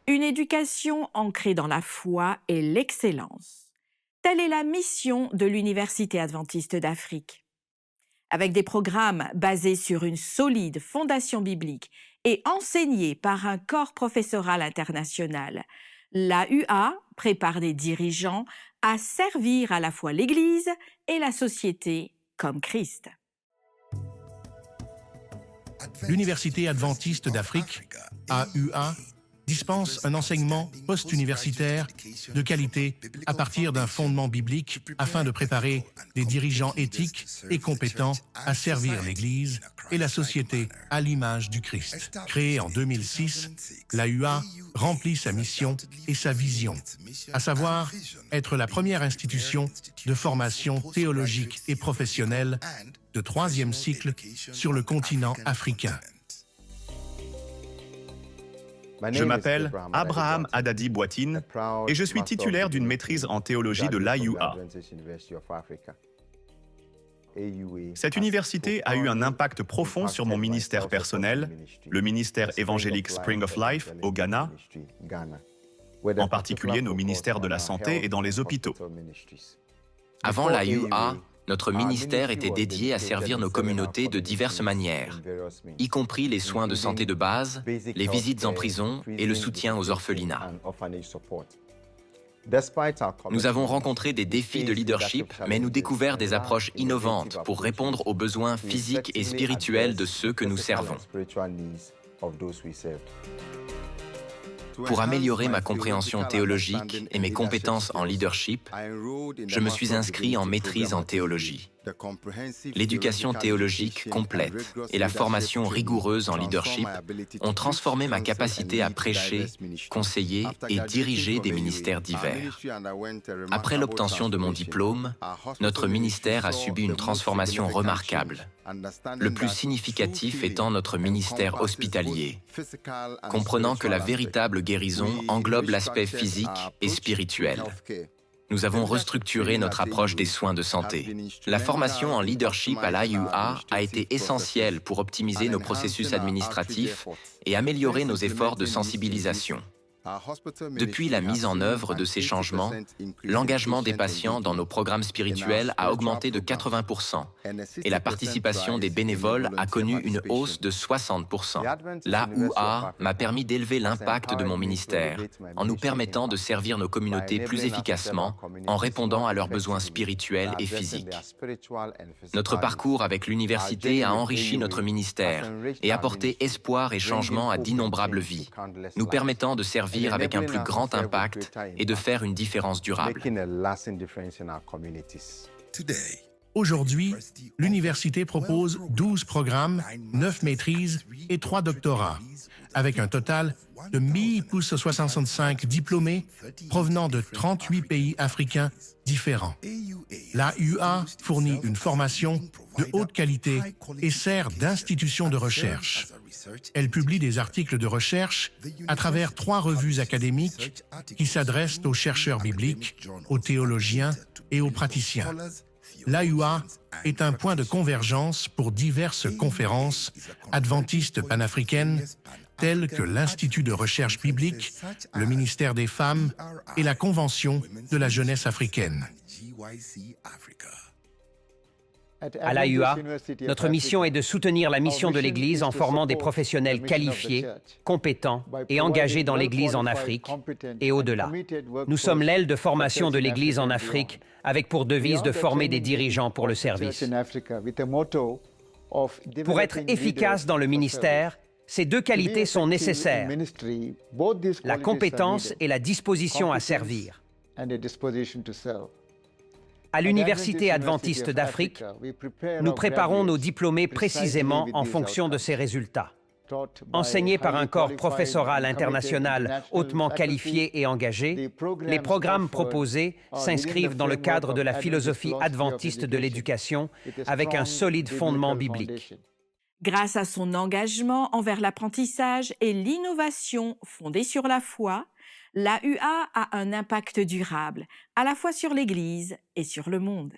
Une éducation ancrée dans la foi et l'excellence. Telle est la mission de l'Université adventiste d'Afrique. Avec des programmes basés sur une solide fondation biblique et enseignés par un corps professoral international, l'AUA prépare des dirigeants à servir à la fois l'Église et la société comme Christ. L'Université adventiste d'Afrique, AUA, dispense un enseignement post-universitaire de qualité à partir d'un fondement biblique afin de préparer des dirigeants éthiques et compétents à servir l'Église et la société à l'image du Christ. Créée en 2006, l'AUA remplit sa mission et sa vision, à savoir être la première institution de formation théologique et professionnelle de 3e cycle sur le continent africain. Je m'appelle Abraham Adadi Boitine et je suis titulaire d'une maîtrise en théologie de l'AUA. Cette université a eu un impact profond sur mon ministère personnel, le ministère évangélique Spring of Life au Ghana, en particulier nos ministères de la santé et dans les hôpitaux. Avant l'AUA, notre ministère était dédié à servir nos communautés de diverses manières, y compris les soins de santé de base, les visites en prison et le soutien aux orphelinats. Nous avons rencontré des défis de leadership, mais nous découvert des approches innovantes pour répondre aux besoins physiques et spirituels de ceux que nous servons. Pour améliorer ma compréhension théologique et mes compétences en leadership, je me suis inscrit en maîtrise en théologie. L'éducation théologique complète et la formation rigoureuse en leadership ont transformé ma capacité à prêcher, conseiller et diriger des ministères divers. Après l'obtention de mon diplôme, notre ministère a subi une transformation remarquable, le plus significatif étant notre ministère hospitalier, comprenant que la véritable guérison englobe l'aspect physique et spirituel. Nous avons restructuré notre approche des soins de santé. La formation en leadership à l'AUA a été essentielle pour optimiser nos processus administratifs et améliorer nos efforts de sensibilisation. Depuis la mise en œuvre de ces changements, l'engagement des patients dans nos programmes spirituels a augmenté de 80% et la participation des bénévoles a connu une hausse de 60%. L'AUA m'a permis d'élever l'impact de mon ministère en nous permettant de servir nos communautés plus efficacement en répondant à leurs besoins spirituels et physiques. Notre parcours avec l'université a enrichi notre ministère et apporté espoir et changement à d'innombrables vies, nous permettant de servir avec un plus grand impact et de faire une différence durable. Aujourd'hui, l'université propose 12 programmes, 9 maîtrises et 3 doctorats, avec un total de 1065 diplômés provenant de 38 pays africains différents. L'AUA fournit une formation de haute qualité et sert d'institution de recherche. Elle publie des articles de recherche à travers 3 revues académiques qui s'adressent aux chercheurs bibliques, aux théologiens et aux praticiens. L'AUA est un point de convergence pour diverses conférences adventistes panafricaines telles que l'Institut de recherche biblique, le ministère des Femmes et la Convention de la jeunesse africaine. À l'AUA, notre mission est de soutenir la mission de l'Église en formant des professionnels qualifiés, compétents et engagés dans l'Église en Afrique et au-delà. Nous sommes l'aile de formation de l'Église en Afrique avec pour devise de former des dirigeants pour le service. Pour être efficace dans le ministère, ces 2 qualités sont nécessaires, la compétence et la disposition à servir. À l'Université adventiste d'Afrique, nous préparons nos diplômés précisément en fonction de ces résultats. Enseignés par un corps professoral international hautement qualifié et engagé, les programmes proposés s'inscrivent dans le cadre de la philosophie adventiste de l'éducation avec un solide fondement biblique. Grâce à son engagement envers l'apprentissage et l'innovation fondée sur la foi, l'AUA a un impact durable, à la fois sur l'Église et sur le monde.